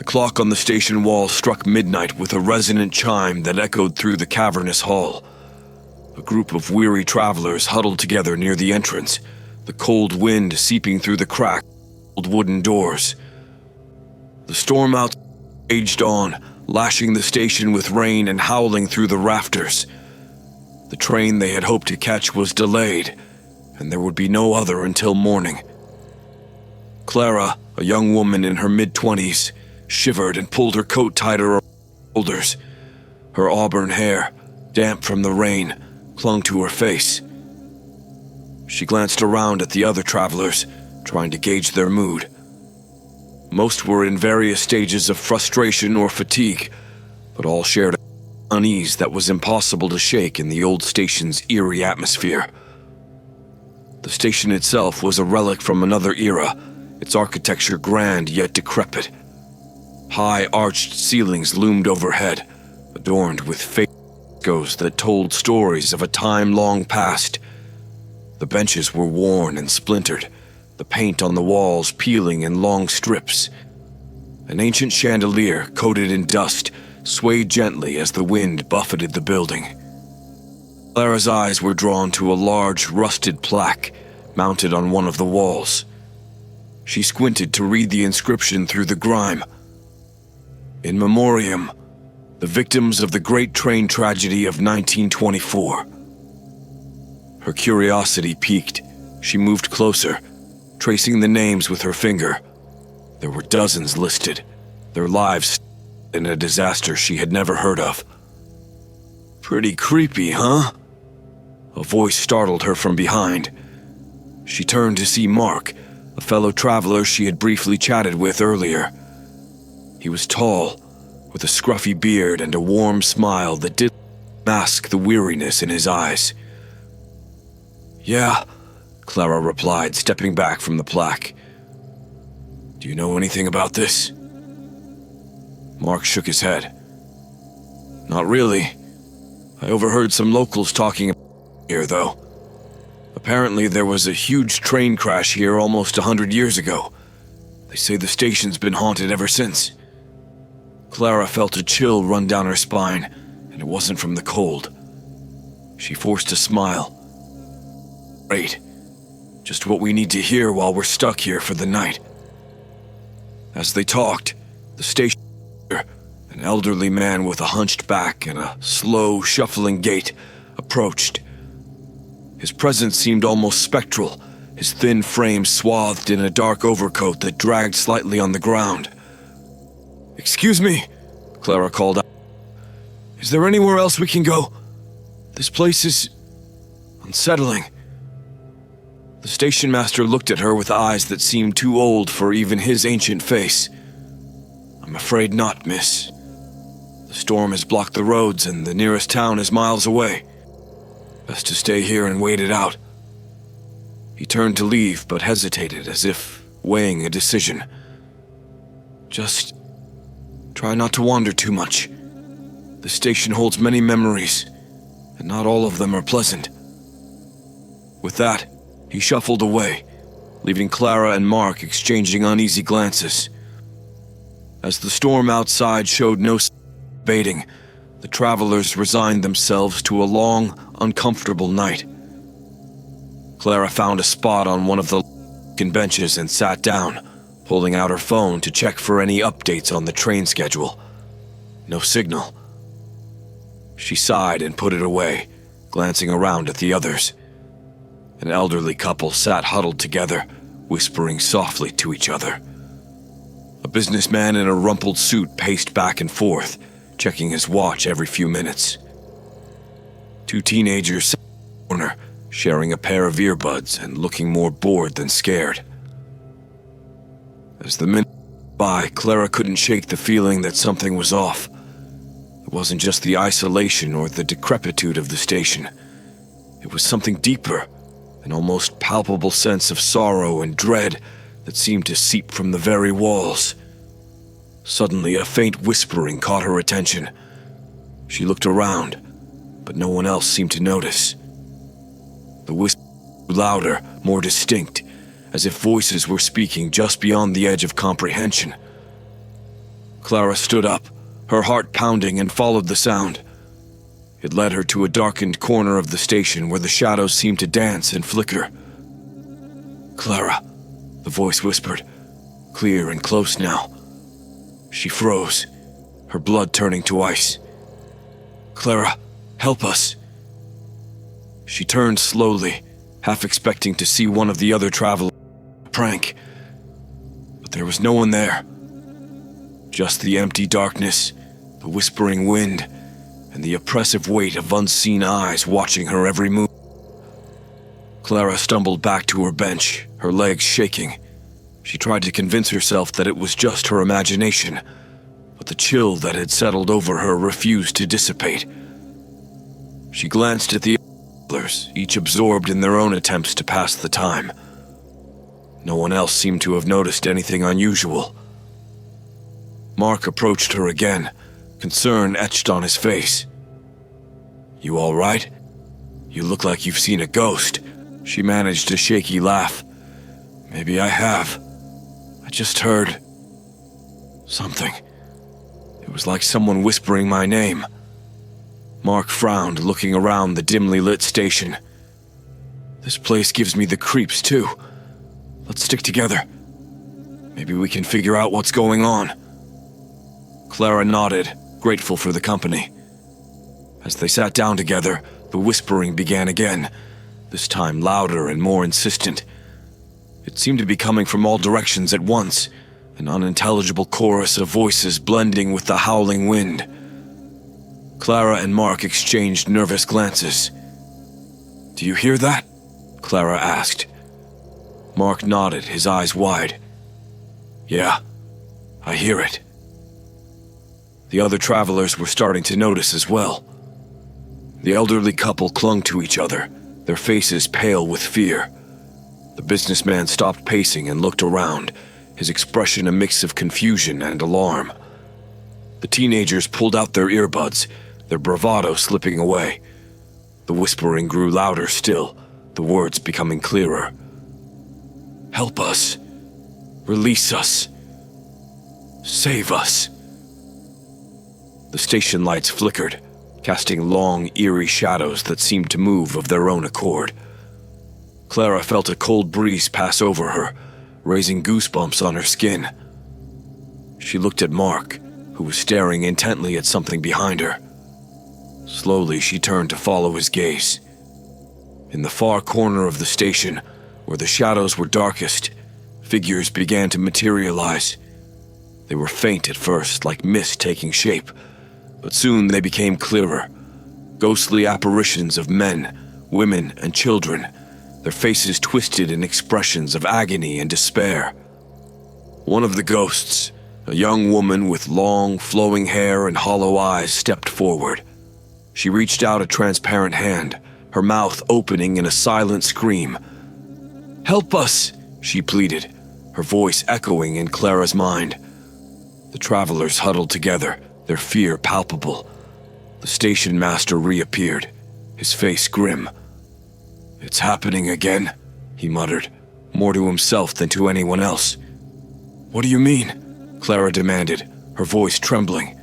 The clock on the station wall struck midnight with a resonant chime that echoed through the cavernous hall. A group of weary travelers huddled together near the entrance, the cold wind seeping through the cracked old wooden doors. The storm outside raged on, lashing the station with rain and howling through the rafters. The train they had hoped to catch was delayed, and there would be no other until morning. Clara, a young woman in her mid-20s, shivered and pulled her coat tighter around her shoulders. Her auburn hair, damp from the rain, clung to her face. She glanced around at the other travelers, trying to gauge their mood. Most were in various stages of frustration or fatigue, but all shared unease that was impossible to shake in the old station's eerie atmosphere. The station itself was a relic from another era, its architecture grand yet decrepit. High arched ceilings loomed overhead, adorned with frescoes that told stories of a time long past. The benches were worn and splintered, the paint on the walls peeling in long strips. An ancient chandelier, coated in dust, swayed gently as the wind buffeted the building. Clara's eyes were drawn to a large, rusted plaque mounted on one of the walls. She squinted to read the inscription through the grime. In memoriam, the victims of the Great Train Tragedy of 1924. Her curiosity piqued. She moved closer, tracing the names with her finger. There were dozens listed, their lives in a disaster she had never heard of. Pretty creepy, huh? A voice startled her from behind. She turned to see Mark, a fellow traveler she had briefly chatted with earlier. He was tall, with a scruffy beard and a warm smile that didn't mask the weariness in his eyes. "Yeah," Clara replied, stepping back from the plaque. "Do you know anything about this?" Mark shook his head. "Not really. I overheard some locals talking about here, though. Apparently there was a huge train crash here almost 100 years ago. They say the station's been haunted ever since." Clara felt a chill run down her spine, and it wasn't from the cold. She forced a smile. "Great. Just what we need to hear while we're stuck here for the night." As they talked, the station, an elderly man with a hunched back and a slow, shuffling gait, approached. His presence seemed almost spectral, his thin frame swathed in a dark overcoat that dragged slightly on the ground. "Excuse me," Clara called out. "Is there anywhere else we can go? This place is unsettling." The station master looked at her with eyes that seemed too old for even his ancient face. "I'm afraid not, miss. The storm has blocked the roads and the nearest town is miles away. Best to stay here and wait it out." He turned to leave, but hesitated as if weighing a decision. "Just try not to wander too much. The station holds many memories, and not all of them are pleasant." With that, he shuffled away, leaving Clara and Mark exchanging uneasy glances. As the storm outside showed no sign of abating, the travelers resigned themselves to a long, uncomfortable night. Clara found a spot on one of the benches and sat down, pulling out her phone to check for any updates on the train schedule. No signal. She sighed and put it away, glancing around at the others. An elderly couple sat huddled together, whispering softly to each other. A businessman in a rumpled suit paced back and forth, checking his watch every few minutes. Two teenagers sat in the corner, sharing a pair of earbuds and looking more bored than scared. As the minutes went by, Clara couldn't shake the feeling that something was off. It wasn't just the isolation or the decrepitude of the station. It was something deeper, an almost palpable sense of sorrow and dread that seemed to seep from the very walls. Suddenly, a faint whispering caught her attention. She looked around, but no one else seemed to notice. The whisper grew louder, more distinct, as if voices were speaking just beyond the edge of comprehension. Clara stood up, her heart pounding, and followed the sound. It led her to a darkened corner of the station where the shadows seemed to dance and flicker. "Clara," the voice whispered, clear and close now. She froze, her blood turning to ice. "Clara, help us." She turned slowly, half expecting to see one of the other travelers prank. But there was no one there. Just the empty darkness, the whispering wind, and the oppressive weight of unseen eyes watching her every move. Clara stumbled back to her bench, her legs shaking. She tried to convince herself that it was just her imagination, but the chill that had settled over her refused to dissipate. She glanced at the others, each absorbed in their own attempts to pass the time. No one else seemed to have noticed anything unusual. Mark approached her again, concern etched on his face. "You all right? You look like you've seen a ghost." She managed a shaky laugh. "Maybe I have. I just heard something. It was like someone whispering my name." Mark frowned, looking around the dimly lit station. "This place gives me the creeps, too. Let's stick together. Maybe we can figure out what's going on." Clara nodded, grateful for the company. As they sat down together, the whispering began again, this time louder and more insistent. It seemed to be coming from all directions at once, an unintelligible chorus of voices blending with the howling wind. Clara and Mark exchanged nervous glances. "Do you hear that?" Clara asked. Mark nodded, his eyes wide. "Yeah, I hear it." The other travelers were starting to notice as well. The elderly couple clung to each other, their faces pale with fear. The businessman stopped pacing and looked around, his expression a mix of confusion and alarm. The teenagers pulled out their earbuds, their bravado slipping away. The whispering grew louder still, the words becoming clearer. "Help us. Release us. Save us." The station lights flickered, casting long, eerie shadows that seemed to move of their own accord. Clara felt a cold breeze pass over her, raising goosebumps on her skin. She looked at Mark, who was staring intently at something behind her. Slowly, she turned to follow his gaze. In the far corner of the station, where the shadows were darkest, figures began to materialize. They were faint at first, like mist taking shape, but soon they became clearer. Ghostly apparitions of men, women, and children, their faces twisted in expressions of agony and despair. One of the ghosts, a young woman with long, flowing hair and hollow eyes, stepped forward. She reached out a transparent hand, her mouth opening in a silent scream. "Help us!" she pleaded, her voice echoing in Clara's mind. The travelers huddled together, their fear palpable. The station master reappeared, his face grim. "It's happening again," he muttered, more to himself than to anyone else. "What do you mean?" Clara demanded, her voice trembling.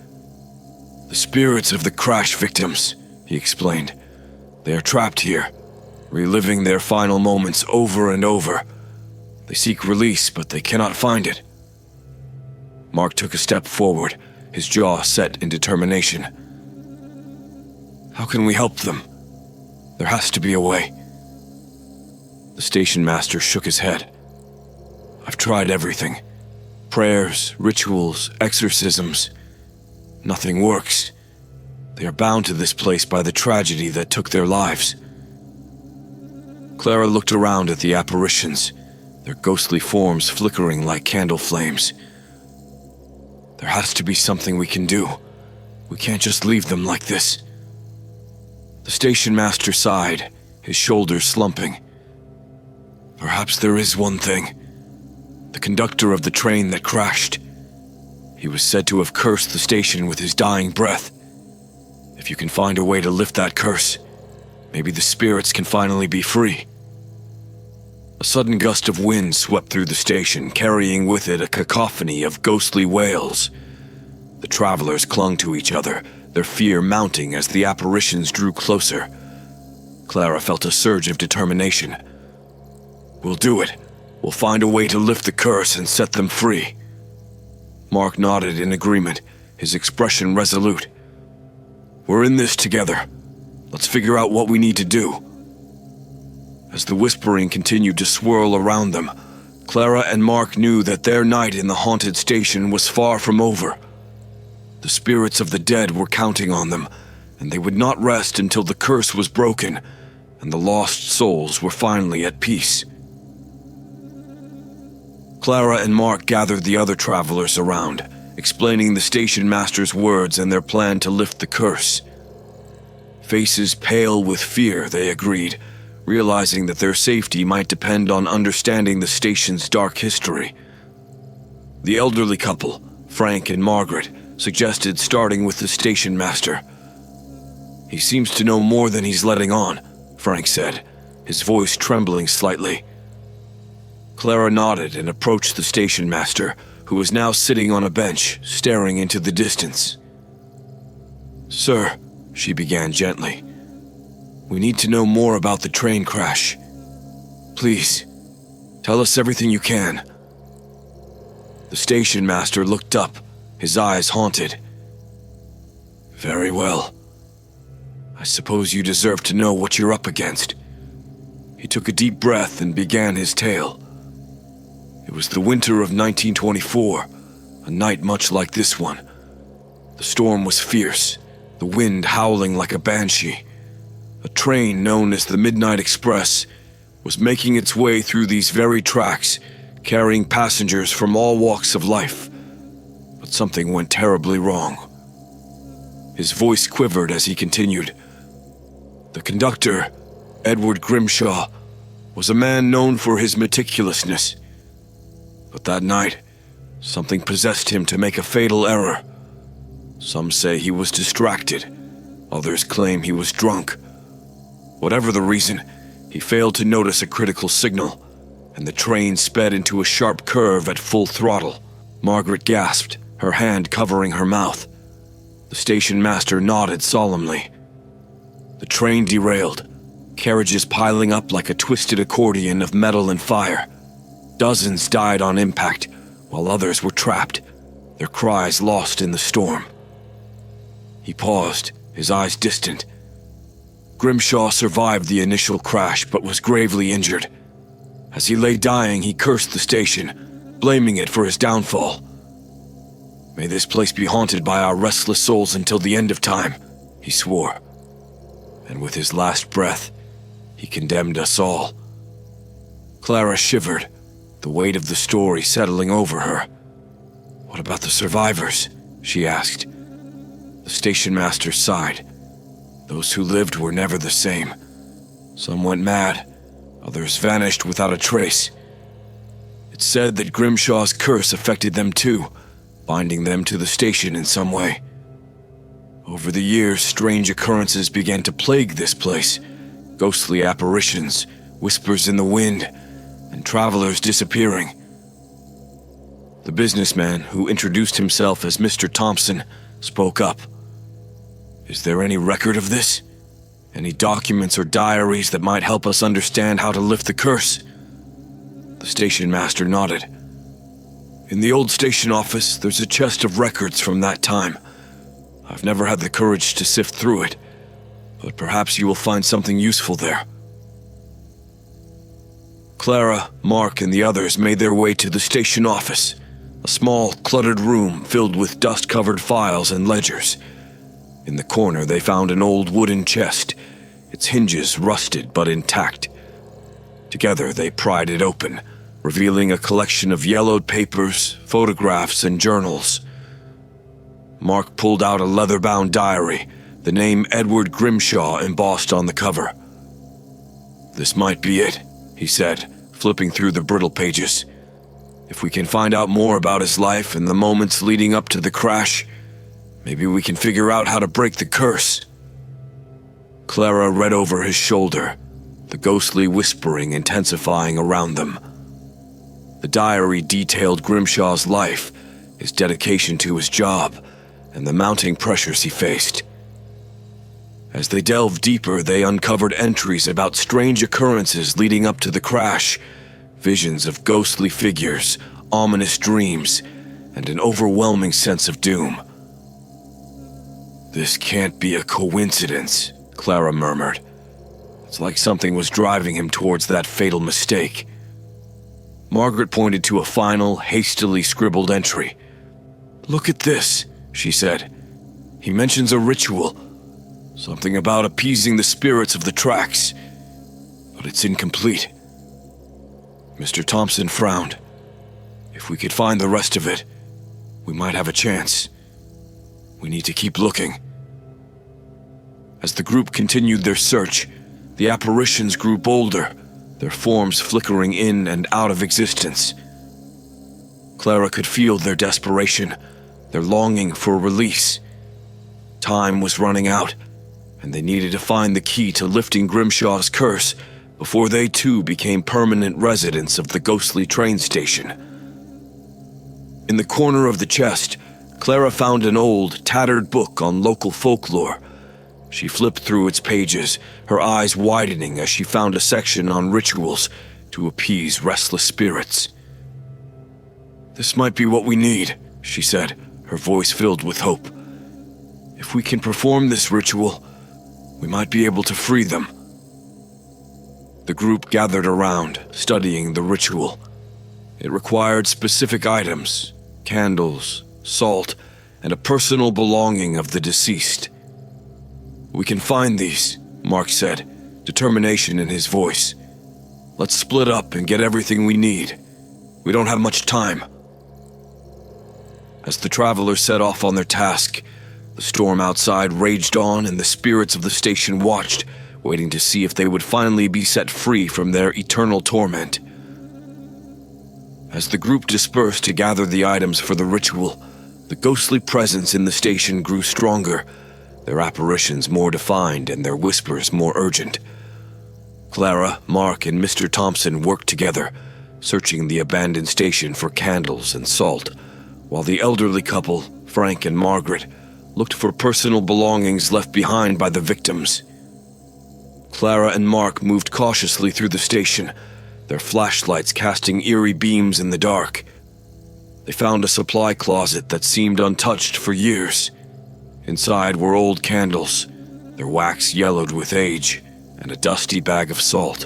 "The spirits of the crash victims," he explained. "They are trapped here, reliving their final moments over and over. They seek release, but they cannot find it." Mark took a step forward, his jaw set in determination. "How can we help them? There has to be a way." The station master shook his head. "I've tried everything. Prayers, rituals, exorcisms. Nothing works. They are bound to this place by the tragedy that took their lives." Clara looked around at the apparitions, their ghostly forms flickering like candle flames. "There has to be something we can do. We can't just leave them like this." The station master sighed, his shoulders slumping. "Perhaps there is one thing. The conductor of the train that crashed. He was said to have cursed the station with his dying breath. If you can find a way to lift that curse, maybe the spirits can finally be free." A sudden gust of wind swept through the station, carrying with it a cacophony of ghostly wails. The travelers clung to each other, their fear mounting as the apparitions drew closer. Clara felt a surge of determination. "We'll do it. We'll find a way to lift the curse and set them free." Mark nodded in agreement, his expression resolute. "We're in this together. Let's figure out what we need to do." As the whispering continued to swirl around them, Clara and Mark knew that their night in the haunted station was far from over. The spirits of the dead were counting on them, and they would not rest until the curse was broken and the lost souls were finally at peace. Clara and Mark gathered the other travelers around, explaining the station master's words and their plan to lift the curse. Faces pale with fear, they agreed, realizing that their safety might depend on understanding the station's dark history. The elderly couple, Frank and Margaret, suggested starting with the station master. "He seems to know more than he's letting on," Frank said, his voice trembling slightly. Clara nodded and approached the station master, who was now sitting on a bench, staring into the distance. "Sir," she began gently, "we need to know more about the train crash. Please, tell us everything you can." The station master looked up, his eyes haunted. "Very well. I suppose you deserve to know what you're up against." He took a deep breath and began his tale. It was the winter of 1924, a night much like this one. The storm was fierce, the wind howling like a banshee. A train known as the Midnight Express was making its way through these very tracks, carrying passengers from all walks of life. But something went terribly wrong. His voice quivered as he continued. The conductor, Edward Grimshaw, was a man known for his meticulousness. But that night, something possessed him to make a fatal error. Some say he was distracted. Others claim he was drunk. Whatever the reason, he failed to notice a critical signal, and the train sped into a sharp curve at full throttle. Margaret gasped, her hand covering her mouth. The station master nodded solemnly. The train derailed, carriages piling up like a twisted accordion of metal and fire. Dozens died on impact, while others were trapped, their cries lost in the storm. He paused, his eyes distant. Grimshaw survived the initial crash, but was gravely injured. As he lay dying, he cursed the station, blaming it for his downfall. "May this place be haunted by our restless souls until the end of time," he swore. And with his last breath, he condemned us all. Clara shivered, the weight of the story settling over her. "What about the survivors?" she asked. The station master sighed. Those who lived were never the same. Some went mad, others vanished without a trace. It's said that Grimshaw's curse affected them too, binding them to the station in some way. Over the years, strange occurrences began to plague this place. Ghostly apparitions, whispers in the wind, and travelers disappearing. The businessman, who introduced himself as Mr. Thompson, spoke up. "Is there any record of this? Any documents or diaries that might help us understand how to lift the curse?" The station master nodded. "In the old station office, there's a chest of records from that time. I've never had the courage to sift through it, but perhaps you will find something useful there." Clara, Mark, and the others made their way to the station office, a small, cluttered room filled with dust-covered files and ledgers. In the corner, they found an old wooden chest, its hinges rusted but intact. Together, they pried it open, revealing a collection of yellowed papers, photographs, and journals. Mark pulled out a leather-bound diary, the name Edward Grimshaw embossed on the cover. "This might be it," he said, flipping through the brittle pages. "If we can find out more about his life and the moments leading up to the crash, maybe we can figure out how to break the curse." Clara read over his shoulder, the ghostly whispering intensifying around them. The diary detailed Grimshaw's life, his dedication to his job, and the mounting pressures he faced. As they delved deeper, they uncovered entries about strange occurrences leading up to the crash, visions of ghostly figures, ominous dreams, and an overwhelming sense of doom. "This can't be a coincidence," Clara murmured. "It's like something was driving him towards that fatal mistake." Margaret pointed to a final, hastily scribbled entry. "Look at this," she said. "He mentions a ritual. Something about appeasing the spirits of the tracks. But it's incomplete." Mr. Thompson frowned. "If we could find the rest of it, we might have a chance. We need to keep looking." As the group continued their search, the apparitions grew bolder, their forms flickering in and out of existence. Clara could feel their desperation, their longing for release. Time was running out, and they needed to find the key to lifting Grimshaw's curse before they too became permanent residents of the ghostly train station. In the corner of the chest, Clara found an old, tattered book on local folklore. She flipped through its pages, her eyes widening as she found a section on rituals to appease restless spirits. "This might be what we need," she said, her voice filled with hope. "If we can perform this ritual, we might be able to free them." The group gathered around, studying the ritual. It required specific items, candles, salt, and a personal belonging of the deceased. "We can find these," Mark said, determination in his voice. "Let's split up and get everything we need. We don't have much time." As the travelers set off on their task, the storm outside raged on and the spirits of the station watched, waiting to see if they would finally be set free from their eternal torment. As the group dispersed to gather the items for the ritual, the ghostly presence in the station grew stronger, their apparitions more defined and their whispers more urgent. Clara, Mark, and Mr. Thompson worked together, searching the abandoned station for candles and salt, while the elderly couple, Frank and Margaret, looked for personal belongings left behind by the victims. Clara and Mark moved cautiously through the station, their flashlights casting eerie beams in the dark. They found a supply closet that seemed untouched for years. Inside were old candles, their wax yellowed with age, and a dusty bag of salt.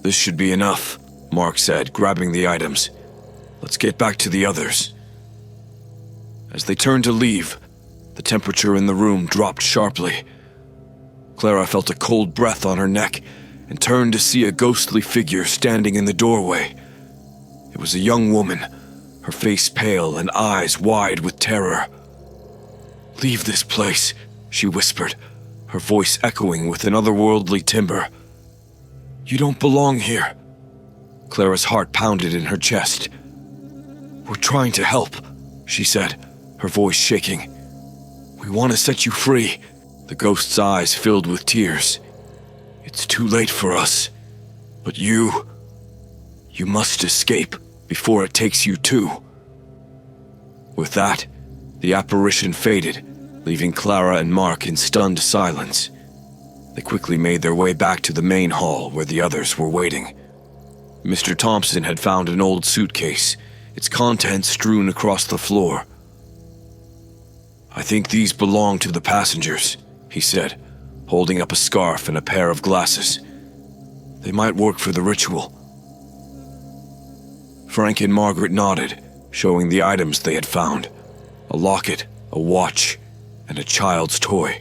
"This should be enough," Mark said, grabbing the items. "Let's get back to the others." As they turned to leave, the temperature in the room dropped sharply. Clara felt a cold breath on her neck and turned to see a ghostly figure standing in the doorway. It was a young woman, her face pale and eyes wide with terror. "Leave this place," she whispered, her voice echoing with an otherworldly timbre. "You don't belong here." Clara's heart pounded in her chest. "We're trying to help," she said, her voice shaking. "We want to set you free." The ghost's eyes filled with tears. "It's too late for us. But you must escape before it takes you too." With that, the apparition faded, leaving Clara and Mark in stunned silence. They quickly made their way back to the main hall where the others were waiting. Mr. Thompson had found an old suitcase, its contents strewn across the floor. "I think these belong to the passengers," he said, holding up a scarf and a pair of glasses. "They might work for the ritual." Frank and Margaret nodded, showing the items they had found: a locket, a watch, and a child's toy.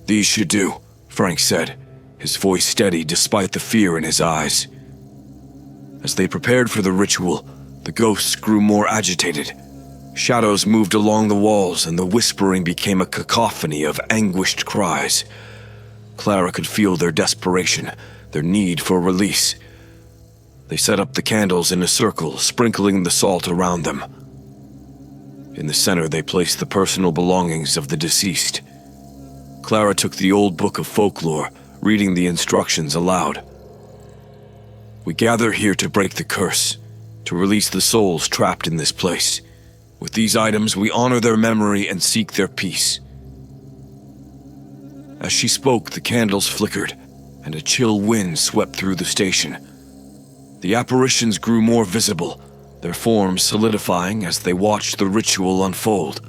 "These should do," Frank said, his voice steady despite the fear in his eyes. As they prepared for the ritual, the ghosts grew more agitated. Shadows moved along the walls, and the whispering became a cacophony of anguished cries. Clara could feel their desperation, their need for release. They set up the candles in a circle, sprinkling the salt around them. In the center, they placed the personal belongings of the deceased. Clara took the old book of folklore, reading the instructions aloud. "We gather here to break the curse, to release the souls trapped in this place. With these items, we honor their memory and seek their peace." As she spoke, the candles flickered, and a chill wind swept through the station. The apparitions grew more visible, their forms solidifying as they watched the ritual unfold.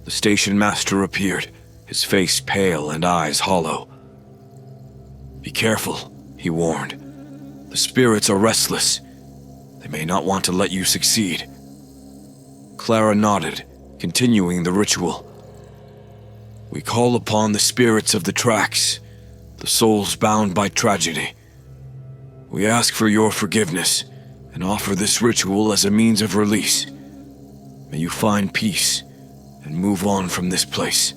The station master appeared, his face pale and eyes hollow. "Be careful," he warned. "The spirits are restless. They may not want to let you succeed." Clara nodded, continuing the ritual. "We call upon the spirits of the tracks, the souls bound by tragedy. We ask for your forgiveness and offer this ritual as a means of release. May you find peace and move on from this place."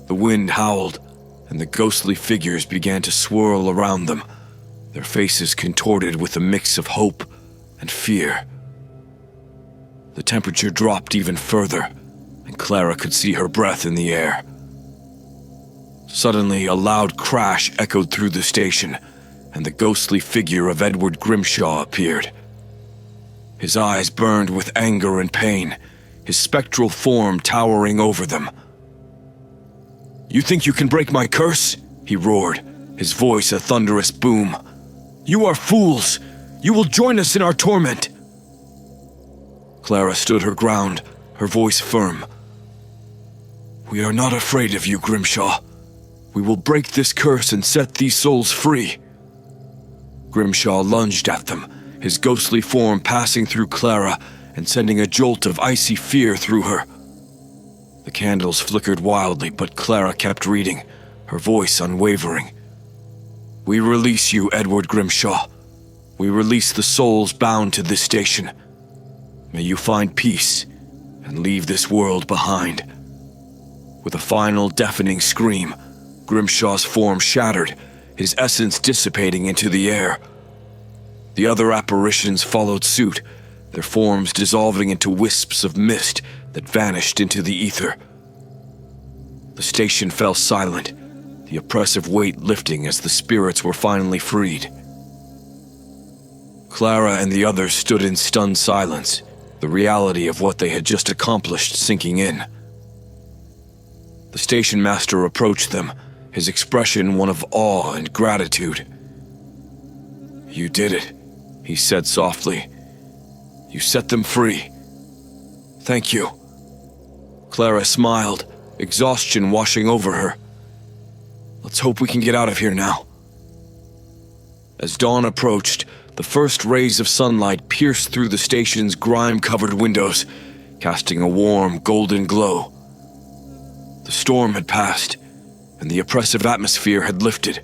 The wind howled, and the ghostly figures began to swirl around them, their faces contorted with a mix of hope and fear. The temperature dropped even further, and Clara could see her breath in the air. Suddenly, a loud crash echoed through the station, and the ghostly figure of Edward Grimshaw appeared. His eyes burned with anger and pain, his spectral form towering over them. "You think you can break my curse?" he roared, his voice a thunderous boom. "You are fools! You will join us in our torment!" Clara stood her ground, her voice firm. "We are not afraid of you, Grimshaw. We will break this curse and set these souls free." Grimshaw lunged at them, his ghostly form passing through Clara and sending a jolt of icy fear through her. The candles flickered wildly, but Clara kept reading, her voice unwavering. "We release you, Edward Grimshaw. We release the souls bound to this station. May you find peace and leave this world behind." With a final deafening scream, Grimshaw's form shattered, his essence dissipating into the air. The other apparitions followed suit, their forms dissolving into wisps of mist that vanished into the ether. The station fell silent, the oppressive weight lifting as the spirits were finally freed. Clara and the others stood in stunned silence, the reality of what they had just accomplished sinking in. The station master approached them, his expression one of awe and gratitude. "You did it," he said softly. "You set them free. Thank you." Clara smiled, exhaustion washing over her. "Let's hope we can get out of here now." As dawn approached, the first rays of sunlight pierced through the station's grime-covered windows, casting a warm, golden glow. The storm had passed, and the oppressive atmosphere had lifted,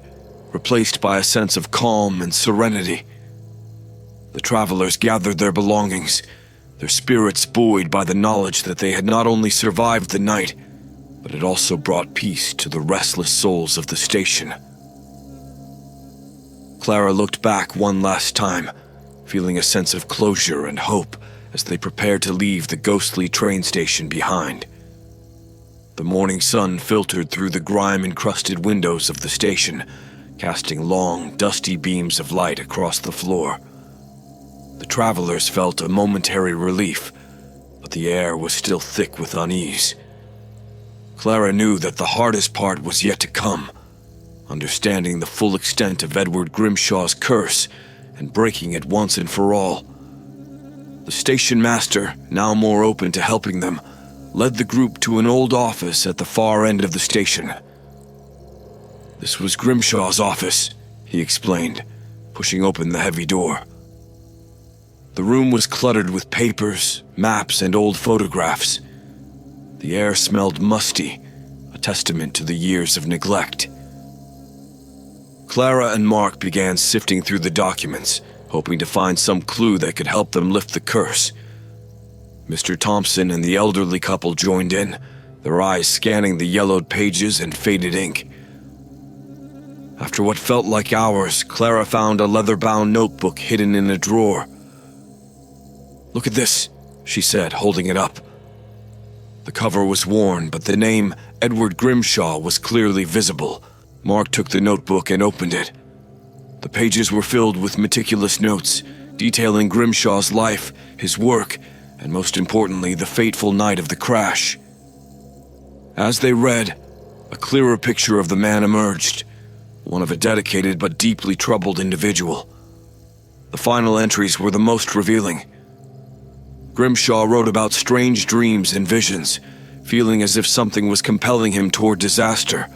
replaced by a sense of calm and serenity. The travelers gathered their belongings, their spirits buoyed by the knowledge that they had not only survived the night, but had also brought peace to the restless souls of the station. Clara looked back one last time, feeling a sense of closure and hope as they prepared to leave the ghostly train station behind. The morning sun filtered through the grime-encrusted windows of the station, casting long, dusty beams of light across the floor. The travelers felt a momentary relief, but the air was still thick with unease. Clara knew that the hardest part was yet to come, understanding the full extent of Edward Grimshaw's curse and breaking it once and for all. The station master, now more open to helping them, led the group to an old office at the far end of the station. "This was Grimshaw's office," he explained, pushing open the heavy door. The room was cluttered with papers, maps, and old photographs. The air smelled musty, a testament to the years of neglect. Clara and Mark began sifting through the documents, hoping to find some clue that could help them lift the curse. Mr. Thompson and the elderly couple joined in, their eyes scanning the yellowed pages and faded ink. After what felt like hours, Clara found a leather-bound notebook hidden in a drawer. "Look at this," she said, holding it up. The cover was worn, but the name Edward Grimshaw was clearly visible. Mark took the notebook and opened it. The pages were filled with meticulous notes, detailing Grimshaw's life, his work, and most importantly, the fateful night of the crash. As they read, a clearer picture of the man emerged, one of a dedicated but deeply troubled individual. The final entries were the most revealing. Grimshaw wrote about strange dreams and visions, feeling as if something was compelling him toward disaster.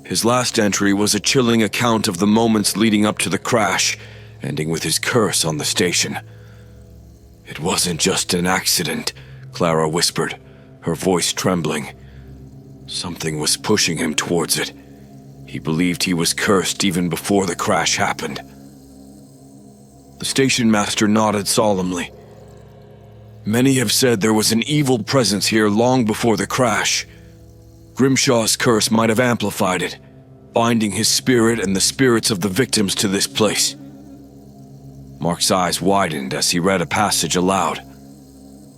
His last entry was a chilling account of the moments leading up to the crash, ending with his curse on the station. "It wasn't just an accident," Clara whispered, her voice trembling. Something was pushing him towards it. He believed he was cursed even before the crash happened. The station master nodded solemnly. "Many have said there was an evil presence here long before the crash. Grimshaw's curse might have amplified it, binding his spirit and the spirits of the victims to this place." Mark's eyes widened as he read a passage aloud.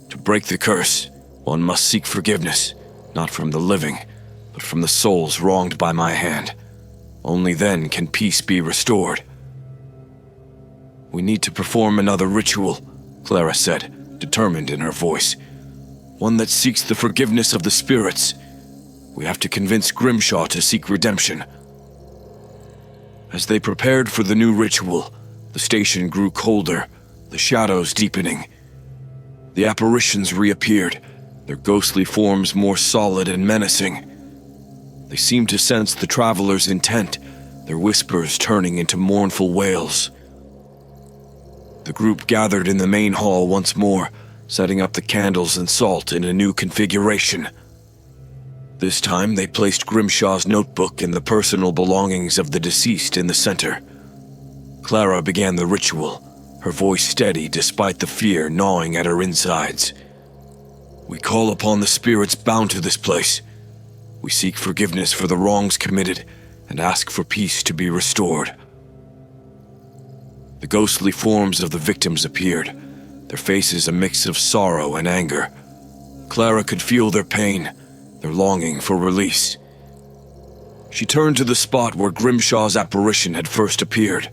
"To break the curse, one must seek forgiveness, not from the living, but from the souls wronged by my hand. Only then can peace be restored." "We need to perform another ritual," Clara said, determined in her voice. "One that seeks the forgiveness of the spirits. We have to convince Grimshaw to seek redemption." As they prepared for the new ritual, the station grew colder, the shadows deepening. The apparitions reappeared, their ghostly forms more solid and menacing. They seemed to sense the travelers' intent, their whispers turning into mournful wails. The group gathered in the main hall once more, setting up the candles and salt in a new configuration. This time they placed Grimshaw's notebook and the personal belongings of the deceased in the center. Clara began the ritual, her voice steady despite the fear gnawing at her insides. "We call upon the spirits bound to this place. We seek forgiveness for the wrongs committed and ask for peace to be restored." The ghostly forms of the victims appeared, their faces a mix of sorrow and anger. Clara could feel their pain, their longing for release. She turned to the spot where Grimshaw's apparition had first appeared.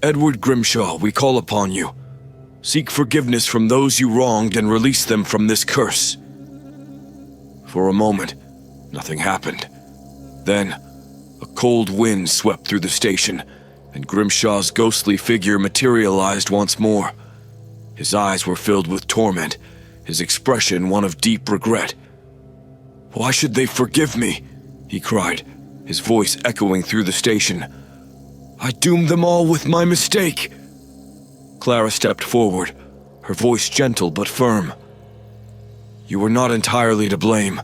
"Edward Grimshaw, we call upon you. Seek forgiveness from those you wronged and release them from this curse." For a moment, nothing happened. Then, a cold wind swept through the station, and Grimshaw's ghostly figure materialized once more. His eyes were filled with torment, his expression one of deep regret. "Why should they forgive me?" he cried, his voice echoing through the station. "I doomed them all with my mistake." Clara stepped forward, her voice gentle but firm. "You were not entirely to blame.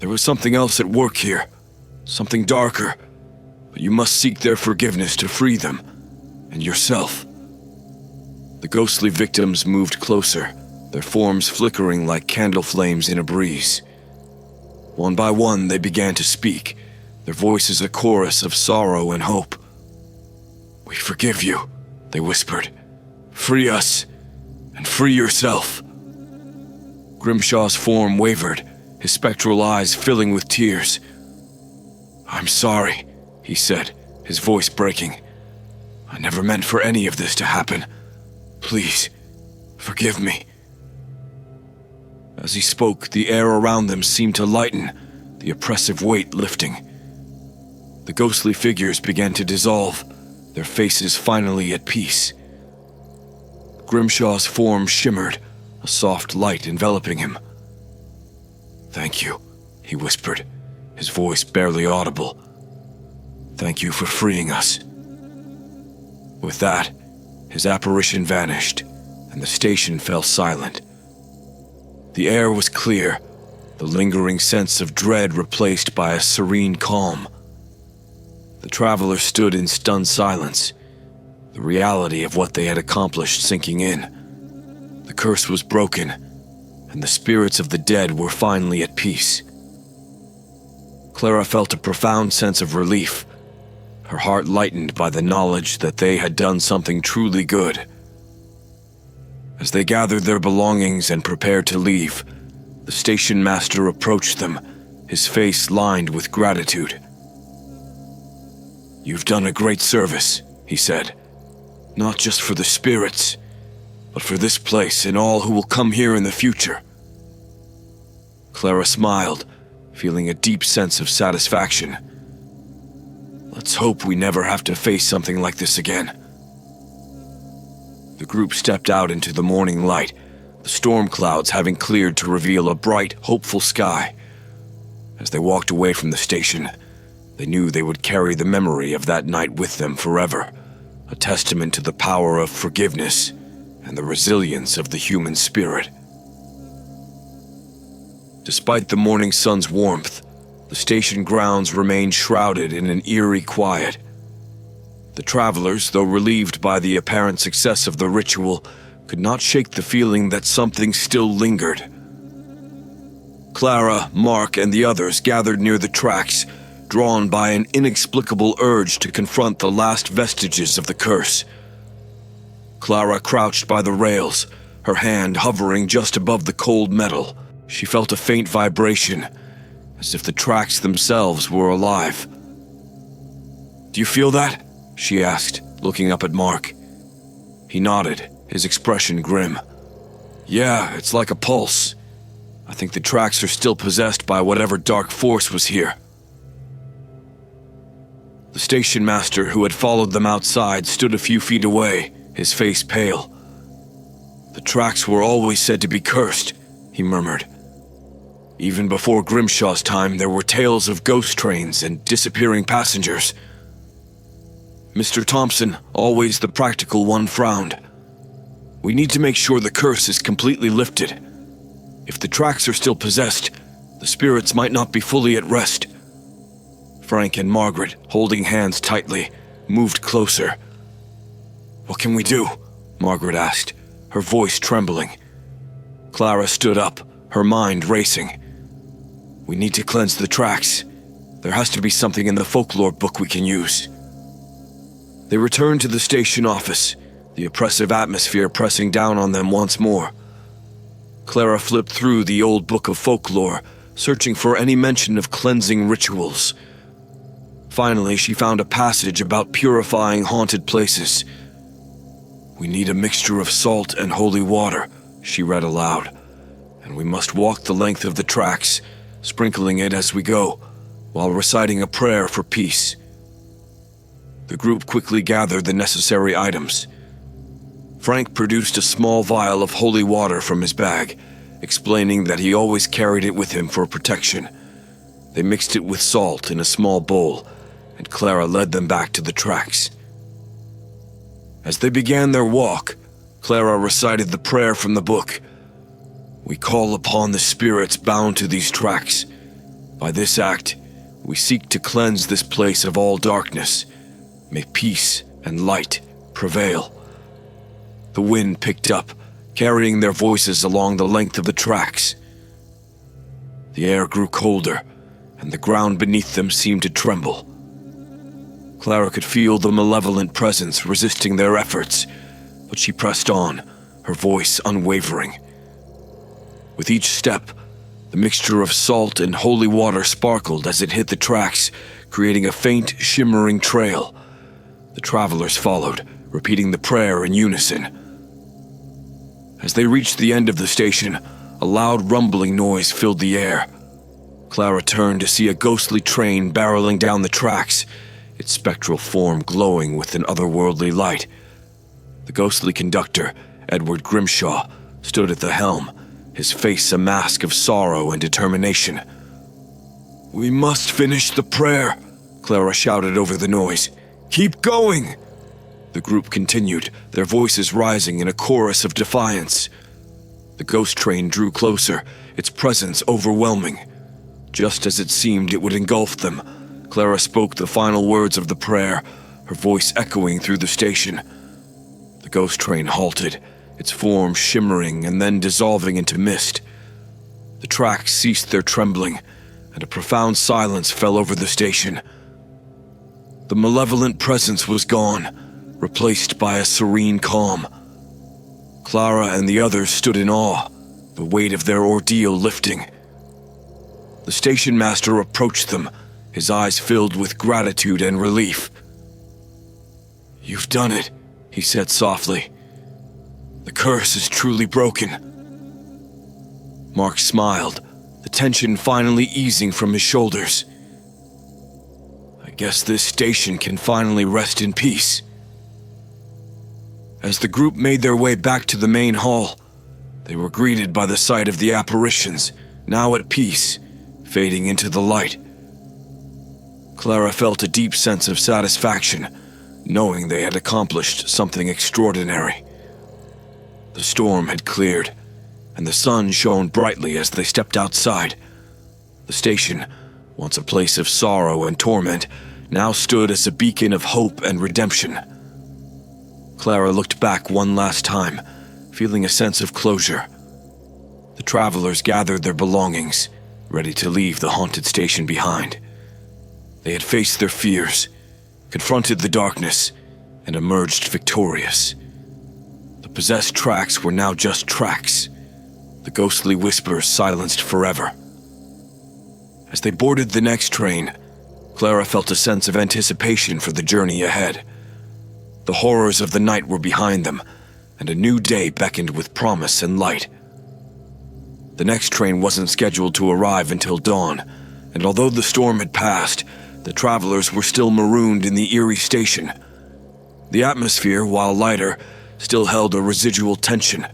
There was something else at work here, something darker, but you must seek their forgiveness to free them, and yourself." The ghostly victims moved closer, their forms flickering like candle flames in a breeze. One by one they began to speak, their voices a chorus of sorrow and hope. "We forgive you," they whispered. "Free us, and free yourself." Grimshaw's form wavered, his spectral eyes filling with tears. "I'm sorry," he said, his voice breaking. "I never meant for any of this to happen. Please, forgive me." As he spoke, the air around them seemed to lighten, the oppressive weight lifting. The ghostly figures began to dissolve, their faces finally at peace. Grimshaw's form shimmered, a soft light enveloping him. "Thank you," he whispered, his voice barely audible. "Thank you for freeing us." With that, his apparition vanished, and the station fell silent. The air was clear, the lingering sense of dread replaced by a serene calm. The travelers stood in stunned silence, the reality of what they had accomplished sinking in. The curse was broken, and the spirits of the dead were finally at peace. Clara felt a profound sense of relief, her heart lightened by the knowledge that they had done something truly good. As they gathered their belongings and prepared to leave, the station master approached them, his face lined with gratitude. "You've done a great service," he said. "Not just for the spirits. but for this place and all who will come here in the future." Clara smiled, feeling a deep sense of satisfaction. "Let's hope we never have to face something like this again." The group stepped out into the morning light, the storm clouds having cleared to reveal a bright, hopeful sky. As they walked away from the station, they knew they would carry the memory of that night with them forever, a testament to the power of forgiveness and the resilience of the human spirit. Despite the morning sun's warmth, the station grounds remained shrouded in an eerie quiet. The travelers, though relieved by the apparent success of the ritual, could not shake the feeling that something still lingered. Clara, Mark, and the others gathered near the tracks, drawn by an inexplicable urge to confront the last vestiges of the curse. Clara crouched by the rails, her hand hovering just above the cold metal. She felt a faint vibration, as if the tracks themselves were alive. "Do you feel that?" she asked, looking up at Mark. He nodded, his expression grim. "Yeah, it's like a pulse. I think the tracks are still possessed by whatever dark force was here." The station master, who had followed them outside, stood a few feet away, his face pale. "The tracks were always said to be cursed," he murmured. "Even before Grimshaw's time, there were tales of ghost trains and disappearing passengers." Mr. Thompson, always the practical one, frowned. "We need to make sure the curse is completely lifted. If the tracks are still possessed, the spirits might not be fully at rest." Frank and Margaret, holding hands tightly, moved closer. "What can we do?" Margaret asked, her voice trembling. Clara stood up, her mind racing. "We need to cleanse the tracks. There has to be something in the folklore book we can use." They returned to the station office, the oppressive atmosphere pressing down on them once more. Clara flipped through the old book of folklore, searching for any mention of cleansing rituals. Finally, she found a passage about purifying haunted places. "We need a mixture of salt and holy water," she read aloud, "and we must walk the length of the tracks, sprinkling it as we go, while reciting a prayer for peace." The group quickly gathered the necessary items. Frank produced a small vial of holy water from his bag, explaining that he always carried it with him for protection. They mixed it with salt in a small bowl, and Clara led them back to the tracks. As they began their walk, Clara recited the prayer from the book. "We call upon the spirits bound to these tracks. By this act, we seek to cleanse this place of all darkness. May peace and light prevail." The wind picked up, carrying their voices along the length of the tracks. The air grew colder, and the ground beneath them seemed to tremble. Clara could feel the malevolent presence resisting their efforts, but she pressed on, her voice unwavering. With each step, the mixture of salt and holy water sparkled as it hit the tracks, creating a faint, shimmering trail. The travelers followed, repeating the prayer in unison. As they reached the end of the station, a loud rumbling noise filled the air. Clara turned to see a ghostly train barreling down the tracks, its spectral form glowing with an otherworldly light. The ghostly conductor, Edward Grimshaw, stood at the helm, his face a mask of sorrow and determination. "We must finish the prayer," Clara shouted over the noise. "Keep going!" The group continued, their voices rising in a chorus of defiance. The ghost train drew closer, its presence overwhelming. Just as it seemed it would engulf them, Clara spoke the final words of the prayer, her voice echoing through the station. The ghost train halted, its form shimmering and then dissolving into mist. The tracks ceased their trembling, and a profound silence fell over the station. The malevolent presence was gone, replaced by a serene calm. Clara and the others stood in awe, the weight of their ordeal lifting. The station master approached them, his eyes filled with gratitude and relief. "You've done it," he said softly. The curse is truly broken. Mark smiled, the tension finally easing from his shoulders. I guess this station can finally rest in peace. As the group made their way back to the main hall, they were greeted by the sight of the apparitions, now at peace, fading into the light. Clara felt a deep sense of satisfaction, knowing they had accomplished something extraordinary. The storm had cleared, and the sun shone brightly as they stepped outside. The station, once a place of sorrow and torment, now stood as a beacon of hope and redemption. Clara looked back one last time, feeling a sense of closure. The travelers gathered their belongings, ready to leave the haunted station behind. They had faced their fears, confronted the darkness, and emerged victorious. The possessed tracks were now just tracks, the ghostly whispers silenced forever. As they boarded the next train, Clara felt a sense of anticipation for the journey ahead. The horrors of the night were behind them, and a new day beckoned with promise and light. The next train wasn't scheduled to arrive until dawn, and although the storm had passed, the travelers were still marooned in the eerie station. The atmosphere, while lighter, still held a residual tension.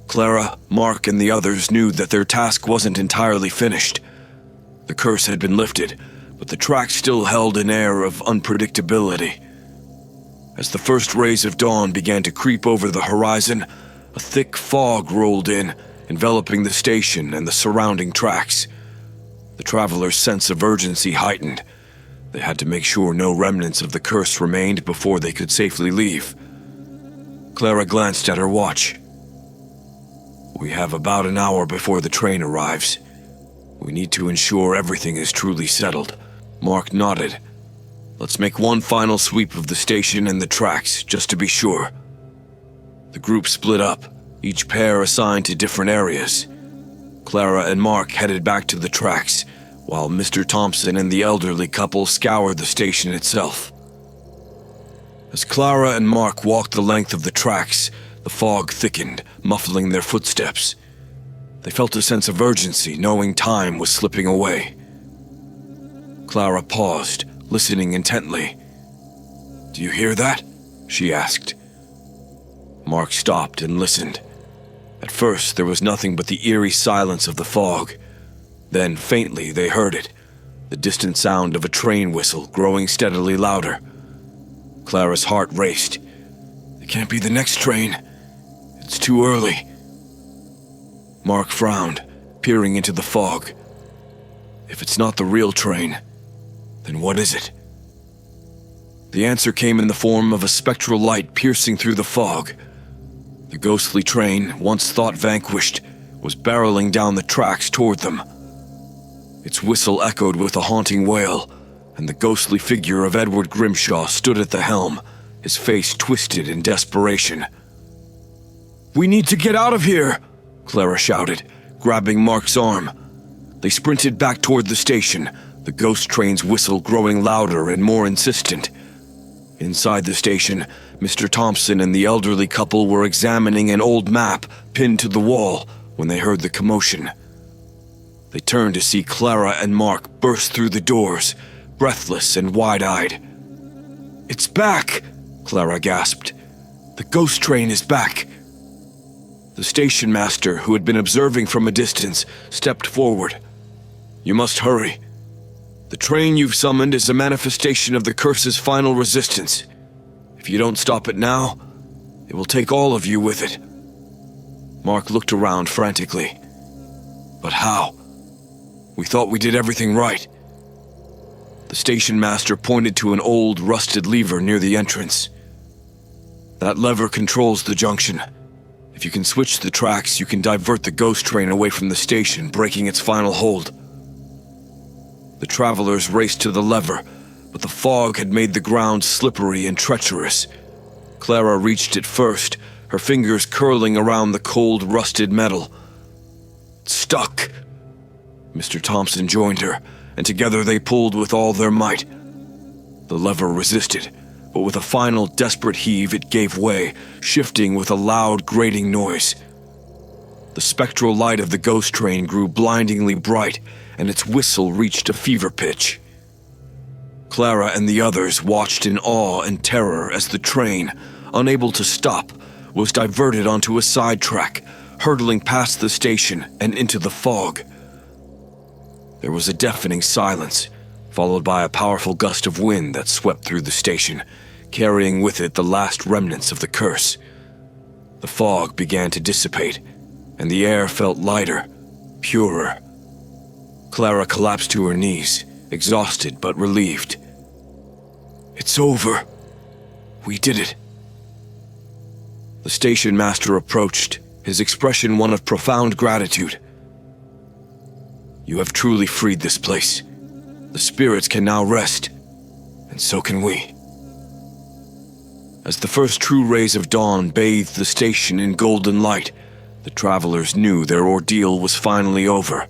Clara, Mark, and the others knew that their task wasn't entirely finished. The curse had been lifted, but the track still held an air of unpredictability. As the first rays of dawn began to creep over the horizon, a thick fog rolled in, enveloping the station and the surrounding tracks. The travelers' sense of urgency heightened. They had to make sure no remnants of the curse remained before they could safely leave. Clara glanced at her watch. We have about an hour before the train arrives. We need to ensure everything is truly settled. Mark nodded. Let's make one final sweep of the station and the tracks, just to be sure. The group split up, each pair assigned to different areas. Clara and Mark headed back to the tracks, while Mr. Thompson and the elderly couple scoured the station itself. As Clara and Mark walked the length of the tracks, the fog thickened, muffling their footsteps. They felt a sense of urgency, knowing time was slipping away. Clara paused, listening intently. "Do you hear that?" she asked. Mark stopped and listened. At first, there was nothing but the eerie silence of the fog. Then, faintly, they heard it, the distant sound of a train whistle growing steadily louder. Clara's heart raced. It can't be the next train. It's too early. Mark frowned, peering into the fog. If it's not the real train, then what is it? The answer came in the form of a spectral light piercing through the fog. The ghostly train, once thought vanquished, was barreling down the tracks toward them. Its whistle echoed with a haunting wail, and the ghostly figure of Edward Grimshaw stood at the helm, his face twisted in desperation. "We need to get out of here!" Clara shouted, grabbing Mark's arm. They sprinted back toward the station, the ghost train's whistle growing louder and more insistent. Inside the station, Mr. Thompson and the elderly couple were examining an old map pinned to the wall when they heard the commotion. They turned to see Clara and Mark burst through the doors, breathless and wide-eyed. "It's back!" Clara gasped. "The ghost train is back!" The station master, who had been observing from a distance, stepped forward. "You must hurry. The train you've summoned is a manifestation of the curse's final resistance. If you don't stop it now, it will take all of you with it." Mark looked around frantically. "But how? We thought we did everything right." The station master pointed to an old, rusted lever near the entrance. "That lever controls the junction. If you can switch the tracks, you can divert the ghost train away from the station, breaking its final hold." The travelers raced to the lever, but the fog had made the ground slippery and treacherous. Clara reached it first, her fingers curling around the cold, rusted metal. "Stuck!" Mr. Thompson joined her, and together they pulled with all their might. The lever resisted, but with a final desperate heave it gave way, shifting with a loud grating noise. The spectral light of the ghost train grew blindingly bright, and its whistle reached a fever pitch. Clara and the others watched in awe and terror as the train, unable to stop, was diverted onto a side track, hurtling past the station and into the fog. There was a deafening silence, followed by a powerful gust of wind that swept through the station, carrying with it the last remnants of the curse. The fog began to dissipate, and the air felt lighter, purer. Clara collapsed to her knees, exhausted but relieved. "It's over. We did it." The station master approached, his expression one of profound gratitude. "You have truly freed this place. The spirits can now rest, and so can we." As the first true rays of dawn bathed the station in golden light, the travelers knew their ordeal was finally over.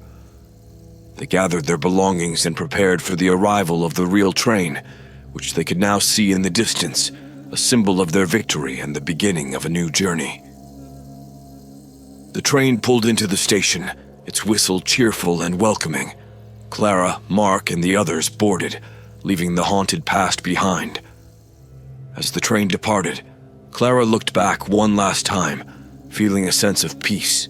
They gathered their belongings and prepared for the arrival of the real train, which they could now see in the distance, a symbol of their victory and the beginning of a new journey. The train pulled into the station, its whistle cheerful and welcoming. Clara, Mark, and the others boarded, leaving the haunted past behind. As the train departed, Clara looked back one last time, feeling a sense of peace.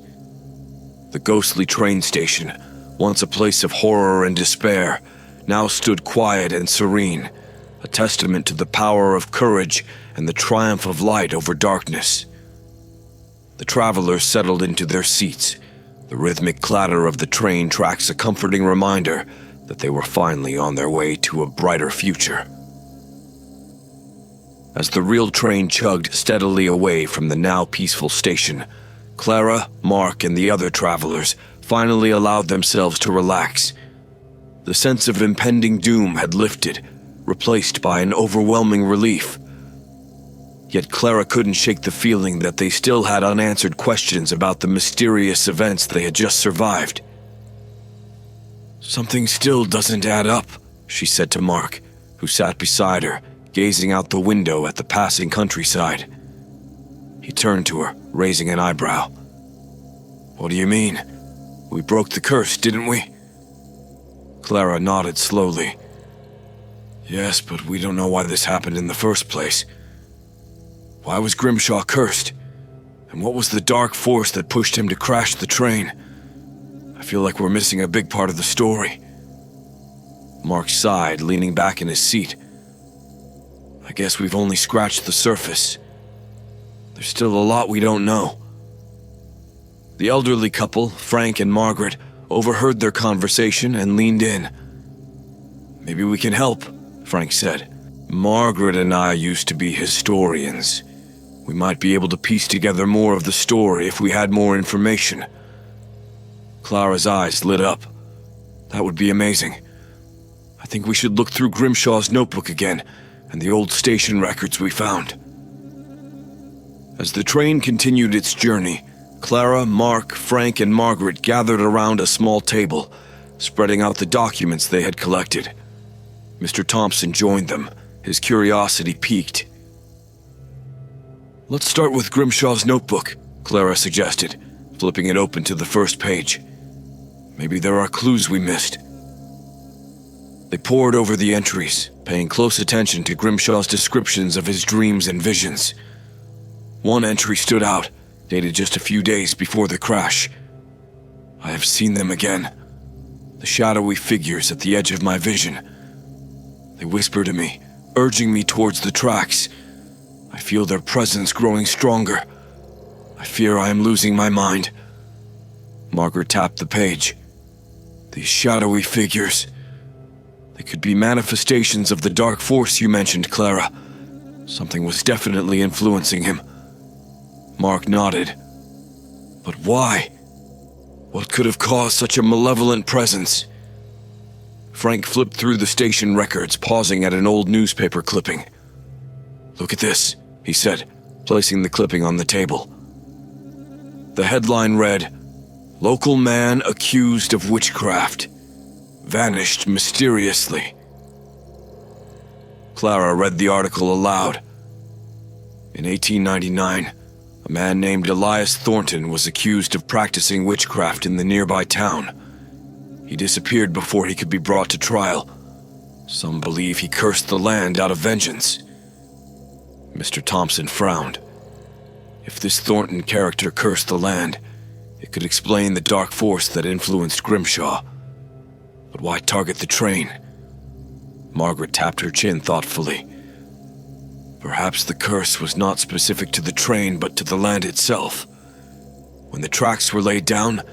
The ghostly train station, once a place of horror and despair, now stood quiet and serene, a testament to the power of courage and the triumph of light over darkness. The travelers settled into their seats, the rhythmic clatter of the train tracks a comforting reminder that they were finally on their way to a brighter future. As the real train chugged steadily away from the now peaceful station, Clara, Mark, and the other travelers finally allowed themselves to relax. The sense of impending doom had lifted, replaced by an overwhelming relief. Yet Clara couldn't shake the feeling that they still had unanswered questions about the mysterious events they had just survived. "Something still doesn't add up," she said to Mark, who sat beside her, gazing out the window at the passing countryside. He turned to her, raising an eyebrow. "What do you mean? We broke the curse, didn't we?" Clara nodded slowly. "Yes, but we don't know why this happened in the first place. Why was Grimshaw cursed? And what was the dark force that pushed him to crash the train? I feel like we're missing a big part of the story." Mark sighed, leaning back in his seat. "I guess we've only scratched the surface. There's still a lot we don't know." The elderly couple, Frank and Margaret, overheard their conversation and leaned in. "Maybe we can help," Frank said. "Margaret and I used to be historians. We might be able to piece together more of the story if we had more information." Clara's eyes lit up. "That would be amazing. I think we should look through Grimshaw's notebook again and the old station records we found." As the train continued its journey, Clara, Mark, Frank, and Margaret gathered around a small table, spreading out the documents they had collected. Mr. Thompson joined them, his curiosity piqued. "Let's start with Grimshaw's notebook," Clara suggested, flipping it open to the first page. "Maybe there are clues we missed." They pored over the entries, paying close attention to Grimshaw's descriptions of his dreams and visions. One entry stood out, dated just a few days before the crash. "I have seen them again. The shadowy figures at the edge of my vision. They whisper to me, urging me towards the tracks. I feel their presence growing stronger. I fear I am losing my mind." Margaret tapped the page. "These shadowy figures. They could be manifestations of the dark force you mentioned, Clara. Something was definitely influencing him." Mark nodded. "But why? What could have caused such a malevolent presence?" Frank flipped through the station records, pausing at an old newspaper clipping. "Look at this," he said, placing the clipping on the table. The headline read, "Local man accused of witchcraft. Vanished mysteriously." Clara read the article aloud. In 1899, a man named Elias Thornton was accused of practicing witchcraft in the nearby town. He disappeared before he could be brought to trial. Some believe he cursed the land out of vengeance. Mr. Thompson frowned. If this Thornton character cursed the land, it could explain the dark force that influenced Grimshaw. But why target the train? Margaret tapped her chin thoughtfully. Perhaps the curse was not specific to the train, but to the land itself. When the tracks were laid down,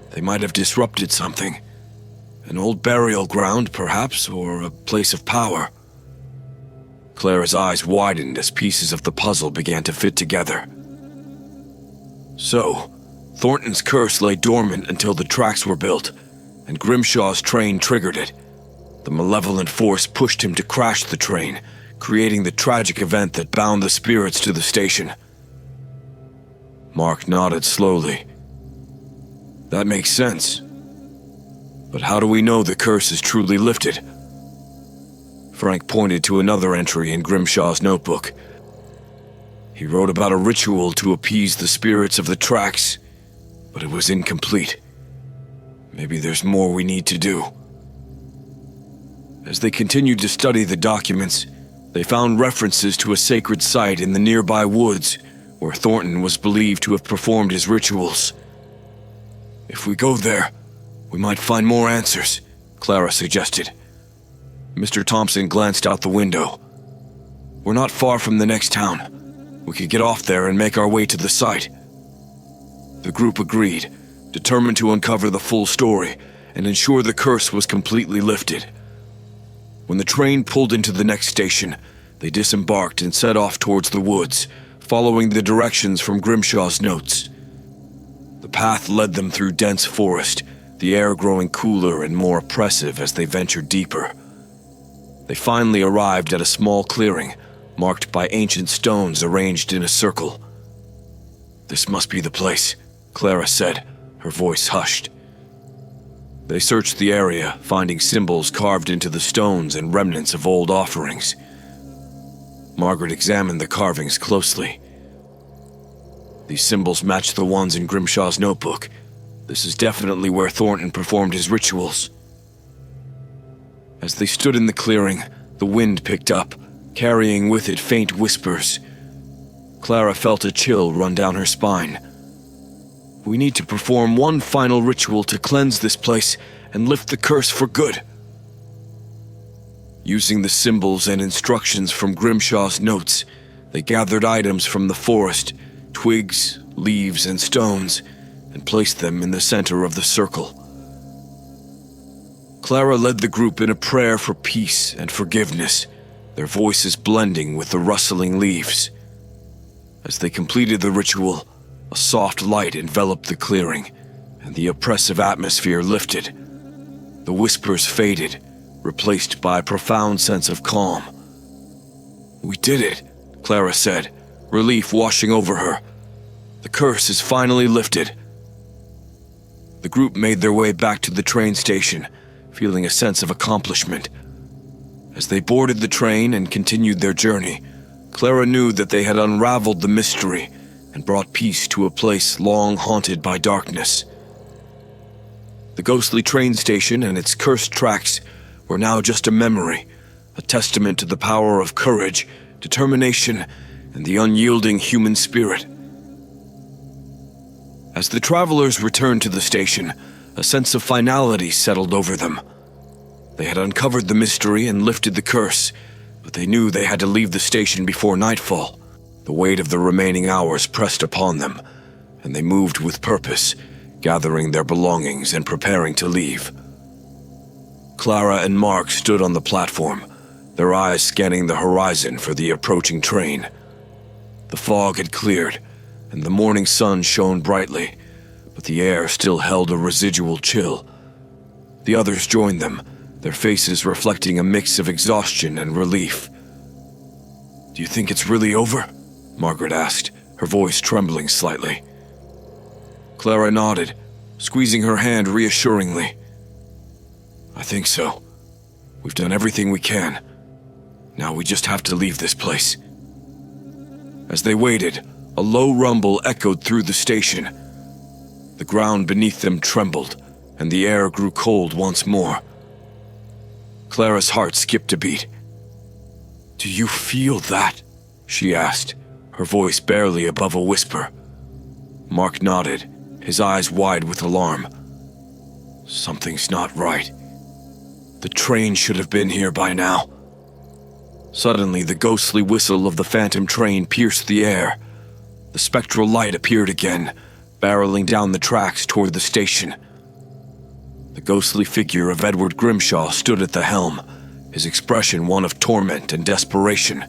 they might have disrupted something. An old burial ground, perhaps, or a place of power. Clara's eyes widened as pieces of the puzzle began to fit together. So, Thornton's curse lay dormant until the tracks were built, and Grimshaw's train triggered it. The malevolent force pushed him to crash the train, creating the tragic event that bound the spirits to the station. Mark nodded slowly. That makes sense. But how do we know the curse is truly lifted? Frank pointed to another entry in Grimshaw's notebook. He wrote about a ritual to appease the spirits of the tracks, but it was incomplete. Maybe there's more we need to do. As they continued to study the documents, they found references to a sacred site in the nearby woods where Thornton was believed to have performed his rituals. If we go there, we might find more answers, Clara suggested. Mr. Thompson glanced out the window. We're not far from the next town. We could get off there and make our way to the site. The group agreed, determined to uncover the full story and ensure the curse was completely lifted. When the train pulled into the next station, they disembarked and set off towards the woods, following the directions from Grimshaw's notes. The path led them through dense forest, the air growing cooler and more oppressive as they ventured deeper. They finally arrived at a small clearing, marked by ancient stones arranged in a circle. This must be the place, Clara said, her voice hushed. They searched the area, finding symbols carved into the stones and remnants of old offerings. Margaret examined the carvings closely. These symbols matched the ones in Grimshaw's notebook. This is definitely where Thornton performed his rituals. As they stood in the clearing, the wind picked up, carrying with it faint whispers. Clara felt a chill run down her spine. We need to perform one final ritual to cleanse this place and lift the curse for good. Using the symbols and instructions from Grimshaw's notes, they gathered items from the forest, twigs, leaves, and stones, and placed them in the center of the circle. Clara led the group in a prayer for peace and forgiveness, their voices blending with the rustling leaves. As they completed the ritual, a soft light enveloped the clearing, and the oppressive atmosphere lifted. The whispers faded, replaced by a profound sense of calm. We did it, Clara said, relief washing over her. The curse is finally lifted. The group made their way back to the train station, feeling a sense of accomplishment. As they boarded the train and continued their journey, Clara knew that they had unraveled the mystery and brought peace to a place long haunted by darkness. The ghostly train station and its cursed tracks were now just a memory, a testament to the power of courage, determination, and the unyielding human spirit. As the travelers returned to the station, a sense of finality settled over them. They had uncovered the mystery and lifted the curse, but they knew they had to leave the station before nightfall. The weight of the remaining hours pressed upon them, and they moved with purpose, gathering their belongings and preparing to leave. Clara and Mark stood on the platform, their eyes scanning the horizon for the approaching train. The fog had cleared, and the morning sun shone brightly, but the air still held a residual chill. The others joined them, their faces reflecting a mix of exhaustion and relief. "Do you think it's really over?" Margaret asked, her voice trembling slightly. Clara nodded, squeezing her hand reassuringly. "I think so. We've done everything we can. Now we just have to leave this place. As they waited, a low rumble echoed through the station. The ground beneath them trembled, and the air grew cold once more. Clara's heart skipped a beat. "Do you feel that?" she asked, her voice barely above a whisper. Mark nodded, his eyes wide with alarm. "Something's not right. The train should have been here by now." Suddenly, the ghostly whistle of the phantom train pierced the air. The spectral light appeared again, barreling down the tracks toward the station. The ghostly figure of Edward Grimshaw stood at the helm, his expression one of torment and desperation.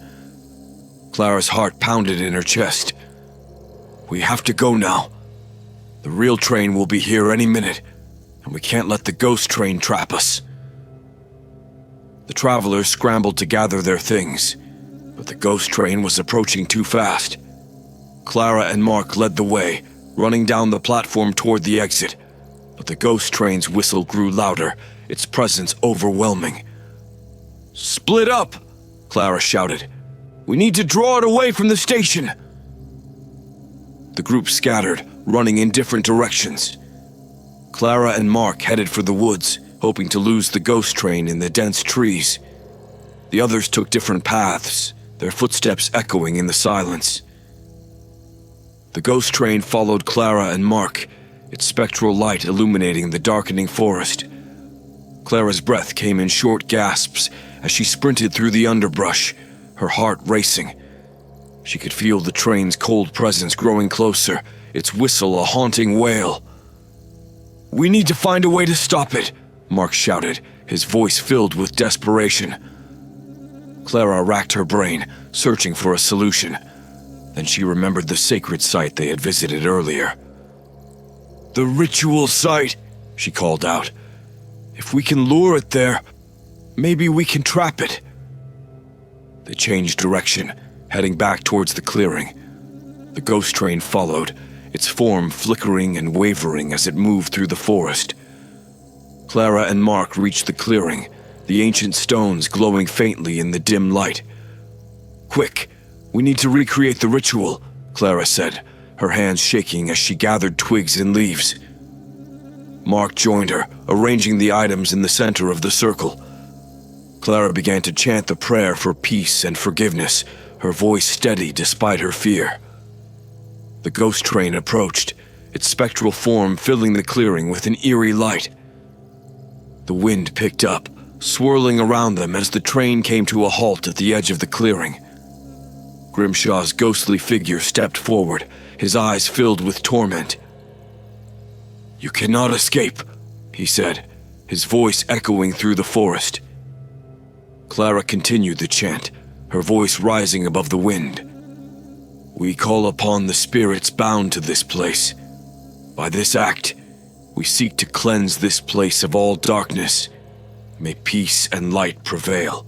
Clara's heart pounded in her chest. "We have to go now. The real train will be here any minute, and we can't let the ghost train trap us." The travelers scrambled to gather their things, but the ghost train was approaching too fast. Clara and Mark led the way, running down the platform toward the exit, but the ghost train's whistle grew louder, its presence overwhelming. "Split up!" Clara shouted. "We need to draw it away from the station!" The group scattered, running in different directions. Clara and Mark headed for the woods, hoping to lose the ghost train in the dense trees. The others took different paths, their footsteps echoing in the silence. The ghost train followed Clara and Mark, its spectral light illuminating the darkening forest. Clara's breath came in short gasps as she sprinted through the underbrush, her heart racing. She could feel the train's cold presence growing closer, its whistle a haunting wail. "We need to find a way to stop it," Mark shouted, his voice filled with desperation. Clara racked her brain, searching for a solution. Then she remembered the sacred site they had visited earlier. "The ritual site," she called out. "If we can lure it there, maybe we can trap it." They changed direction, heading back towards the clearing. The ghost train followed, its form flickering and wavering as it moved through the forest. Clara and Mark reached the clearing, the ancient stones glowing faintly in the dim light. "Quick, we need to recreate the ritual," Clara said, her hands shaking as she gathered twigs and leaves. Mark joined her, arranging the items in the center of the circle. Clara began to chant the prayer for peace and forgiveness, her voice steady despite her fear. The ghost train approached, its spectral form filling the clearing with an eerie light. The wind picked up, swirling around them as the train came to a halt at the edge of the clearing. Grimshaw's ghostly figure stepped forward, his eyes filled with torment. "You cannot escape," he said, his voice echoing through the forest. Clara continued the chant, her voice rising above the wind. "We call upon the spirits bound to this place. By this act, we seek to cleanse this place of all darkness. May peace and light prevail."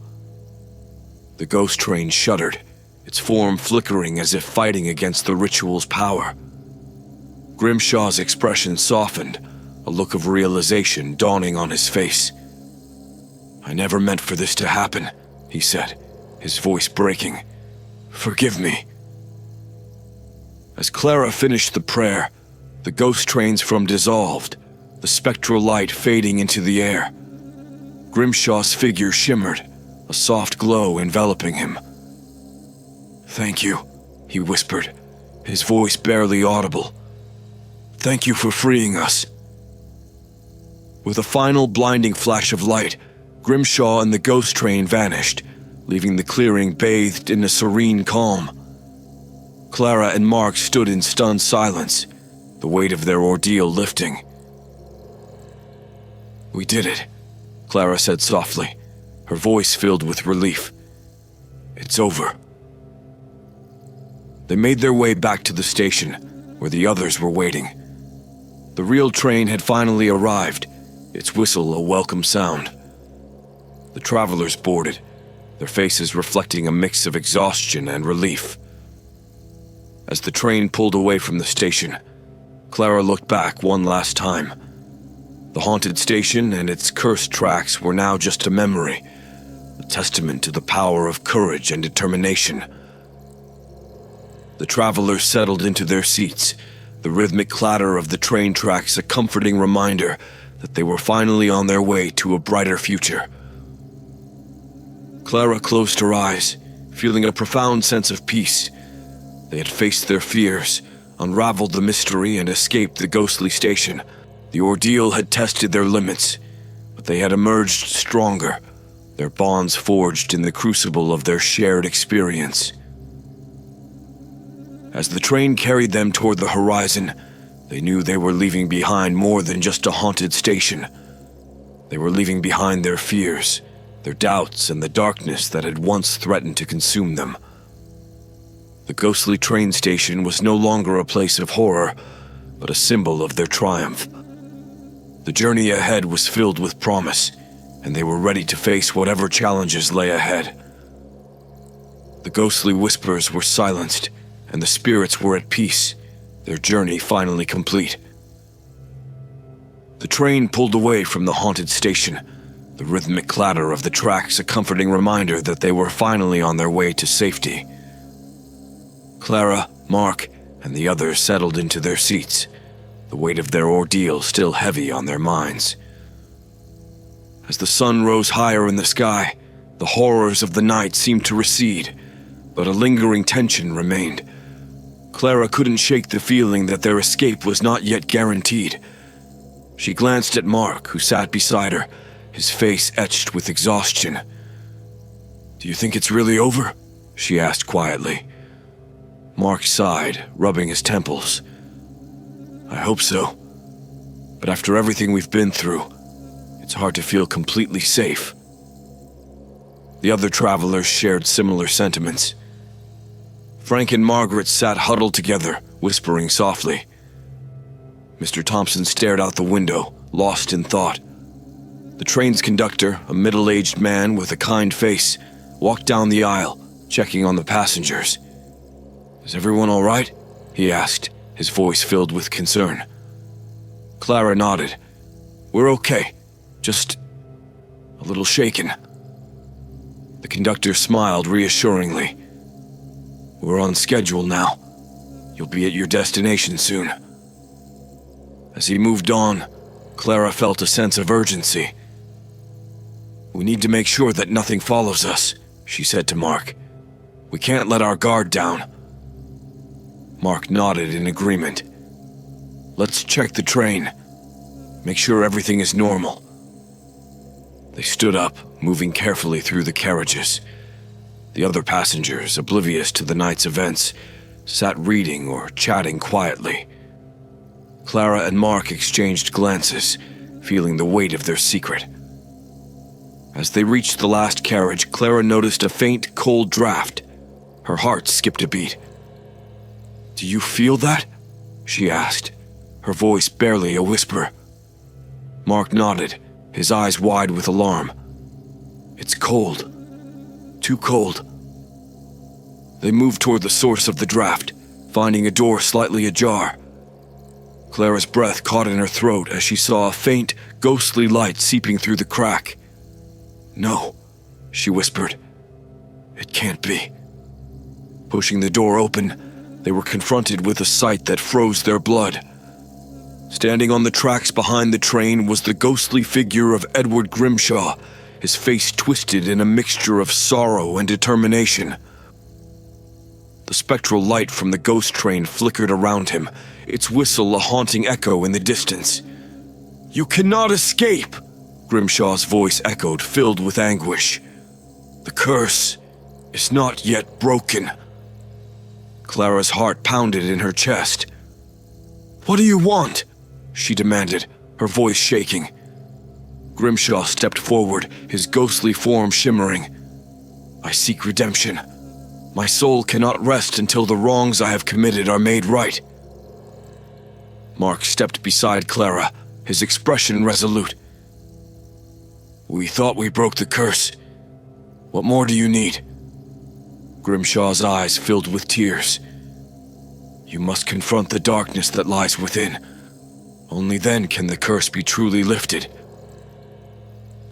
The ghost train shuddered, its form flickering as if fighting against the ritual's power. Grimshaw's expression softened, a look of realization dawning on his face. "I never meant for this to happen," he said, his voice breaking. "Forgive me." As Clara finished the prayer, the ghost train's form dissolved, the spectral light fading into the air. Grimshaw's figure shimmered, a soft glow enveloping him. "Thank you," he whispered, his voice barely audible. "Thank you for freeing us." With a final blinding flash of light, Grimshaw and the ghost train vanished, leaving the clearing bathed in a serene calm. Clara and Mark stood in stunned silence, the weight of their ordeal lifting. "We did it," Clara said softly, her voice filled with relief. "It's over." They made their way back to the station, where the others were waiting. The real train had finally arrived, its whistle a welcome sound. The travelers boarded, their faces reflecting a mix of exhaustion and relief. As the train pulled away from the station, Clara looked back one last time. The haunted station and its cursed tracks were now just a memory, a testament to the power of courage and determination. The travelers settled into their seats, the rhythmic clatter of the train tracks a comforting reminder that they were finally on their way to a brighter future. Clara closed her eyes, feeling a profound sense of peace. They had faced their fears, unraveled the mystery, and escaped the ghostly station. The ordeal had tested their limits, but they had emerged stronger, their bonds forged in the crucible of their shared experience. As the train carried them toward the horizon, they knew they were leaving behind more than just a haunted station. They were leaving behind their fears, their doubts, and the darkness that had once threatened to consume them. The ghostly train station was no longer a place of horror, but a symbol of their triumph. The journey ahead was filled with promise, and they were ready to face whatever challenges lay ahead. The ghostly whispers were silenced, and the spirits were at peace, their journey finally complete. The train pulled away from the haunted station, the rhythmic clatter of the tracks a comforting reminder that they were finally on their way to safety. Clara, Mark, and the others settled into their seats, the weight of their ordeal still heavy on their minds. As the sun rose higher in the sky, the horrors of the night seemed to recede, but a lingering tension remained. Clara couldn't shake the feeling that their escape was not yet guaranteed. She glanced at Mark, who sat beside her, his face etched with exhaustion. "Do you think it's really over?" she asked quietly. Mark sighed, rubbing his temples. "I hope so. But after everything we've been through, it's hard to feel completely safe." The other travelers shared similar sentiments. Frank and Margaret sat huddled together, whispering softly. Mr. Thompson stared out the window, lost in thought. The train's conductor, a middle-aged man with a kind face, walked down the aisle, checking on the passengers. "Is everyone all right?" he asked, his voice filled with concern. Clara nodded. "We're okay, just a little shaken." The conductor smiled reassuringly. "We're on schedule now. You'll be at your destination soon." As he moved on, Clara felt a sense of urgency. "We need to make sure that nothing follows us," she said to Mark. "We can't let our guard down." Mark nodded in agreement. "Let's check the train. Make sure everything is normal." They stood up, moving carefully through the carriages. The other passengers, oblivious to the night's events, sat reading or chatting quietly. Clara and Mark exchanged glances, feeling the weight of their secret. As they reached the last carriage, Clara noticed a faint, cold draft. Her heart skipped a beat. "Do you feel that?" she asked, her voice barely a whisper. Mark nodded, his eyes wide with alarm. "It's cold. Too cold." They moved toward the source of the draft, finding a door slightly ajar. Clara's breath caught in her throat as she saw a faint, ghostly light seeping through the crack. "No," she whispered. "It can't be." Pushing the door open, they were confronted with a sight that froze their blood. Standing on the tracks behind the train was the ghostly figure of Edward Grimshaw, his face twisted in a mixture of sorrow and determination. The spectral light from the ghost train flickered around him, its whistle a haunting echo in the distance. "You cannot escape!" Grimshaw's voice echoed, filled with anguish. "The curse is not yet broken." Clara's heart pounded in her chest. "What do you want?" she demanded, her voice shaking. Grimshaw stepped forward, his ghostly form shimmering. "I seek redemption. My soul cannot rest until the wrongs I have committed are made right." Mark stepped beside Clara, his expression resolute. "We thought we broke the curse. What more do you need?" Grimshaw's eyes filled with tears. "You must confront the darkness that lies within. Only then can the curse be truly lifted."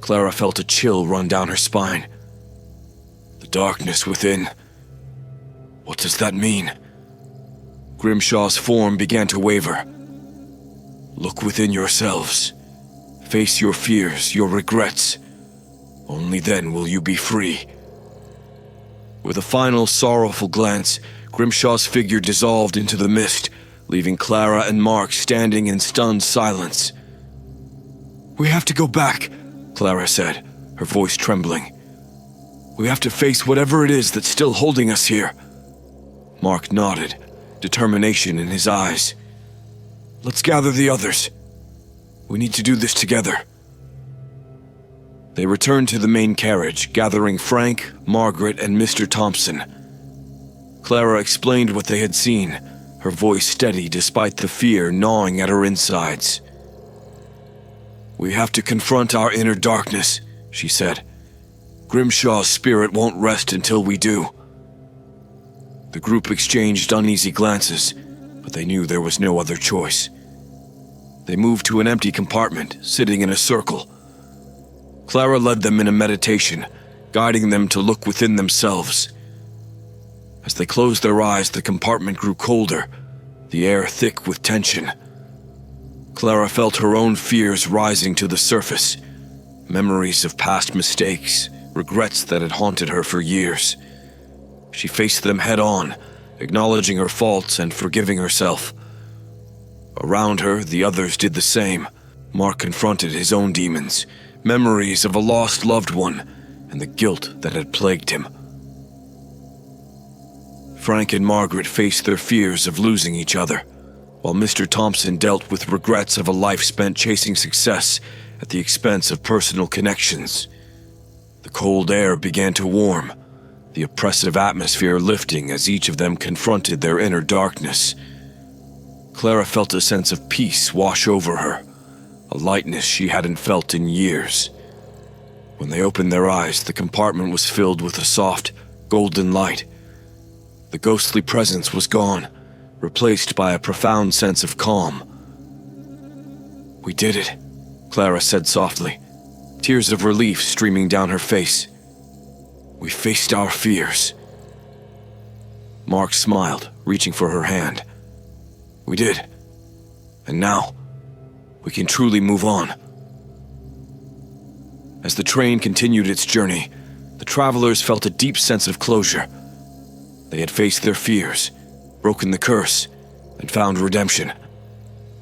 Clara felt a chill run down her spine. darkness within. What does that mean? Grimshaw's form began to waver. Look within yourselves. Face your fears, your regrets. Only then will you be free. With a final sorrowful glance, Grimshaw's figure dissolved into the mist, leaving Clara and Mark standing in stunned silence. "We have to go back," Clara said, her voice trembling. "We have to face whatever it is that's still holding us here." Mark nodded, determination in his eyes. "Let's gather the others. We need to do this together." They returned to the main carriage, gathering Frank, Margaret, and Mr. Thompson. Clara explained what they had seen, her voice steady despite the fear gnawing at her insides. "We have to confront our inner darkness," she said. "Grimshaw's spirit won't rest until we do." The group exchanged uneasy glances, but they knew there was no other choice. They moved to an empty compartment, sitting in a circle. Clara led them in a meditation, guiding them to look within themselves. As they closed their eyes, the compartment grew colder, the air thick with tension. Clara felt her own fears rising to the surface, memories of past mistakes, regrets that had haunted her for years. She faced them head-on, acknowledging her faults and forgiving herself. Around her, the others did the same. Mark confronted his own demons, memories of a lost loved one, and the guilt that had plagued him. Frank and Margaret faced their fears of losing each other, while Mr. Thompson dealt with regrets of a life spent chasing success at the expense of personal connections. The cold air began to warm, the oppressive atmosphere lifting as each of them confronted their inner darkness. Clara felt a sense of peace wash over her, a lightness she hadn't felt in years. When they opened their eyes, the compartment was filled with a soft, golden light. The ghostly presence was gone, replaced by a profound sense of calm. "We did it," Clara said softly, tears of relief streaming down her face. "We faced our fears." Mark smiled, reaching for her hand. "We did. And now, we can truly move on." As the train continued its journey, the travelers felt a deep sense of closure. They had faced their fears, broken the curse, and found redemption.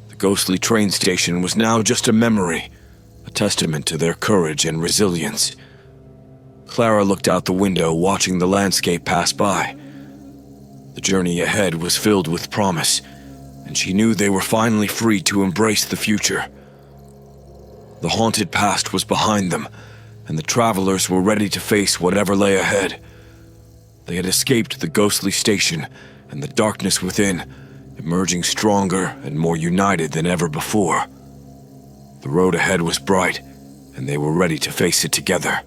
The ghostly train station was now just a memory, a testament to their courage and resilience. Clara looked out the window, watching the landscape pass by. The journey ahead was filled with promise, and she knew they were finally free to embrace the future. The haunted past was behind them, and the travelers were ready to face whatever lay ahead. They had escaped the ghostly station and the darkness within, emerging stronger and more united than ever before. The road ahead was bright, and they were ready to face it together.